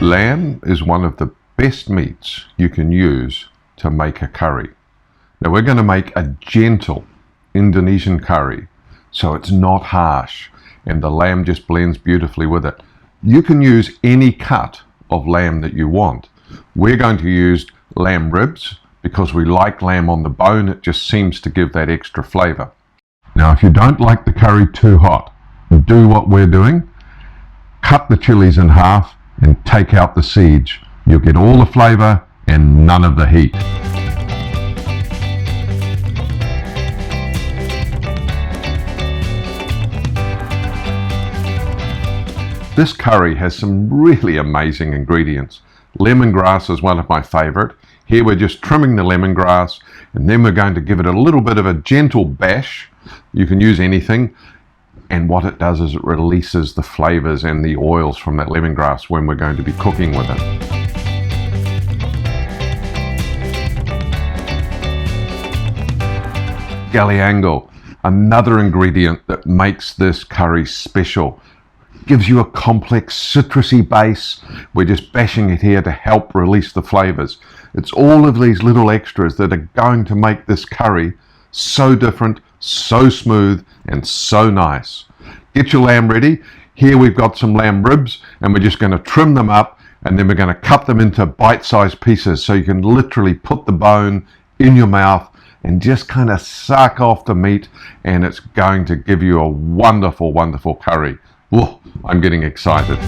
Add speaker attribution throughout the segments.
Speaker 1: Lamb is one of the best meats you can use to make a curry. Now we're going to make a gentle Indonesian curry, so it's not harsh and the lamb just blends beautifully with it. You can use any cut of lamb that you want. We're going to use lamb ribs because we like lamb on the bone. It just seems to give that extra flavor. Now if you don't like the curry too hot, do what we're doing. Cut the chilies in half and take out the seeds. You'll get all the flavor and none of the heat. This curry has some really amazing ingredients. Lemongrass is one of my favorite. Here we're just trimming the lemongrass and then we're going to give it a little bit of a gentle bash. You can use anything. And what it does is it releases the flavors and the oils from that lemongrass when we're going to be cooking with it. Gulai, another ingredient that makes this curry special. Gives you a complex citrusy base. We're just bashing it here to help release the flavors. It's all of these little extras that are going to make this curry so different, so smooth and so nice. Get your lamb ready. Here we've got some lamb ribs and we're just going to trim them up and then we're going to cut them into bite-sized pieces so you can literally put the bone in your mouth and just kind of suck off the meat, and it's going to give you a wonderful, wonderful curry. Whoa, I'm getting excited.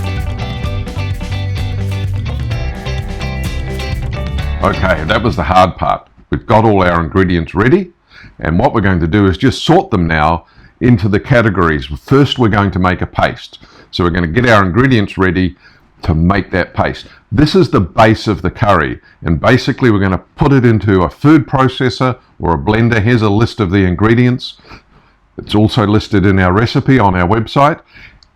Speaker 1: Okay, that was the hard part. We've got all our ingredients ready. And what we're going to do is just sort them now into the categories. First, we're going to make a paste. So we're going to get our ingredients ready to make that paste. This is the base of the curry. And basically, we're going to put it into a food processor or a blender. Here's a list of the ingredients. It's also listed in our recipe on our website.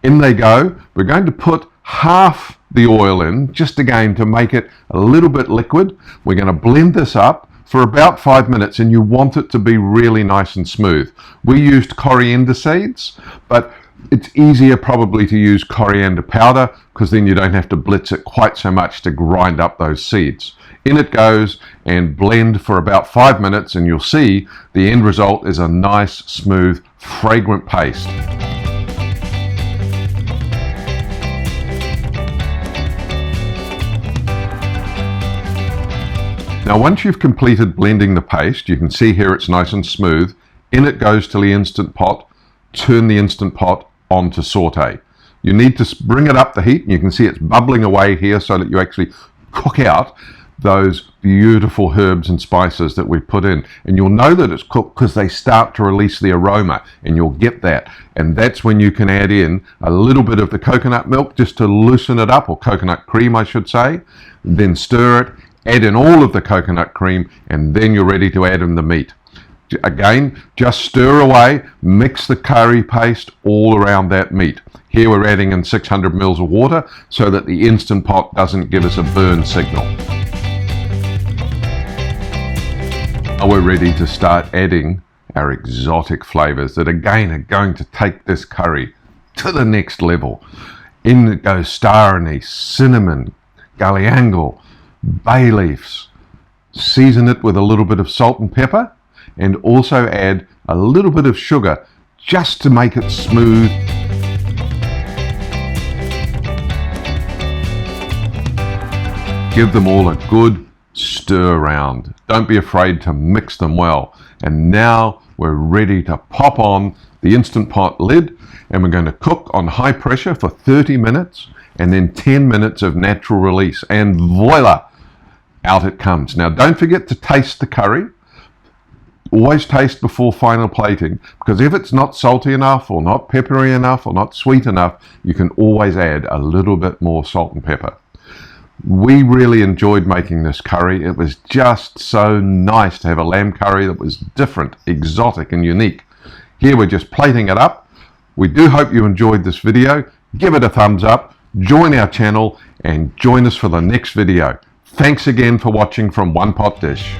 Speaker 1: In they go. We're going to put half the oil in, just again to make it a little bit liquid. We're going to blend this up for about 5 minutes, and you want it to be really nice and smooth. We used coriander seeds, but it's easier probably to use coriander powder because then you don't have to blitz it quite so much to grind up those seeds. In it goes and blend for about 5 minutes, and you'll see the end result is a nice, smooth, fragrant paste. Now once you've completed blending the paste, you can see here it's nice and smooth. In it goes to the Instant Pot. Turn the Instant Pot on to saute. You need to bring it up the heat, and you can see it's bubbling away here so that you actually cook out those beautiful herbs and spices that we put in. And you'll know that it's cooked because they start to release the aroma, and you'll get that. And that's when you can add in a little bit of the coconut milk just to loosen it up, or coconut cream I should say. Then stir it. Add in all of the coconut cream, and then you're ready to add in the meat. Again, just stir away, mix the curry paste all around that meat. Here we're adding in 600 mils of water so that the Instant Pot doesn't give us a burn signal. Now we're ready to start adding our exotic flavors that again are going to take this curry to the next level. In it goes star anise, cinnamon, galangal, bay leaves. Season it with a little bit of salt and pepper, and also add a little bit of sugar just to make it smooth. Give them all a good stir around. Don't be afraid to mix them well. And now we're ready to pop on the Instant Pot lid, and we're going to cook on high pressure for 30 minutes and then 10 minutes of natural release, and voila, out it comes. Now don't forget to taste the curry. Always taste before final plating, because if it's not salty enough or not peppery enough or not sweet enough, you can always add a little bit more salt and pepper. We really enjoyed making this curry. It was just so nice to have a lamb curry that was different, exotic and unique. Here we're just plating it up. We do hope you enjoyed this video. Give it a thumbs up, join our channel and join us for the next video. Thanks again for watching from One Pot Dish.